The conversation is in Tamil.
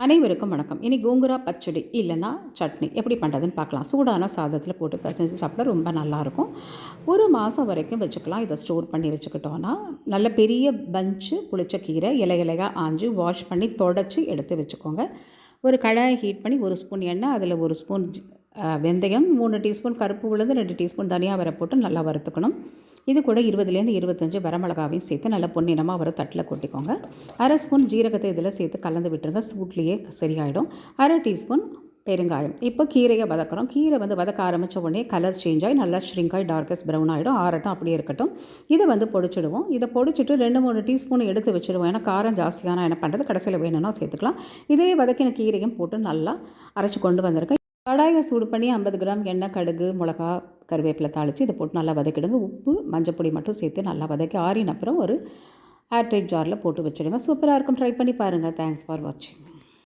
அனைவருக்கும் வணக்கம். இனி கோங்குரா பச்சடி இல்லைன்னா சட்னி எப்படி பண்ணுறதுன்னு பார்க்கலாம். சூடான சாதத்தில் போட்டு பிசைஞ்சு சாப்பிட்டா ரொம்ப நல்லாயிருக்கும். ஒரு மாதம் வரைக்கும் வச்சுக்கலாம். இதை ஸ்டோர் பண்ணி வச்சுக்கிட்டோன்னா நல்ல பெரிய பஞ்சு புளிச்ச கீரை இலை இலையாக ஆஞ்சு வாஷ் பண்ணி தொடச்சி எடுத்து வச்சுக்கோங்க. ஒரு கடாயை ஹீட் பண்ணி 1 ஸ்பூன் எண்ணெய், அதில் 1 ஸ்பூன் வெந்தயம், 3 டீஸ்பூன் கருப்பு உளுந்து, 2 டீஸ்பூன் தனியா வரை போட்டு நல்லா வறுத்துக்கணும். இது கூட 20லேருந்து 25 வரமிளகாவையும் சேர்த்து நல்லா பொன்னிறமாக ஒரு தட்டில் கொட்டிக்கோங்க. அரை ஸ்பூன் ஜீரகத்தை இதில் சேர்த்து கலந்து விட்டுருங்க. சூட்லேயே சரியாயிடும். அரை டீஸ்பூன் பெருங்காயம். இப்போ கீரையை வதக்குறோம். கீரை வதக்க ஆரம்பித்த உடனே கலர் சேஞ்ச் ஆகி நல்லா ஷ்ரிங்க் ஆகி டார்க்கஸ்ட் ப்ரௌன் ஆகிடும். ஆறட்டும், அப்படியே இருக்கட்டும். இதை பொடிச்சிடுவோம். இதை பொடிச்சிட்டு 2-3 டீஸ்பூன் எடுத்து வச்சுடுவோம். ஏன்னா காரம் ஜாஸ்தியான என்ன பண்ணுறது, கடைசியில் வேணும்னா சேர்த்துக்கலாம். இதிலே வதக்கின கீரையும் போட்டு நல்லா அரைச்சி கொண்டு வந்திருக்கேன். கடாயை சூடு பண்ணி 50 கிராம் எண்ணெய், கடுகு, மிளகா, கருவேப்பிலை தாளித்து இதை போட்டு நல்லா வதக்கிடுங்க. உப்பு, மஞ்சப்பொடி மட்டும் சேர்த்து நல்லா வதக்கி ஆறின அப்புறம் ஒரு ஏர்டைட் ஜாரில் போட்டு வச்சுடுங்க. சூப்பராக இருக்கும். ட்ரை பண்ணி பாருங்கள். தேங்க்ஸ் ஃபார் வாட்சிங்.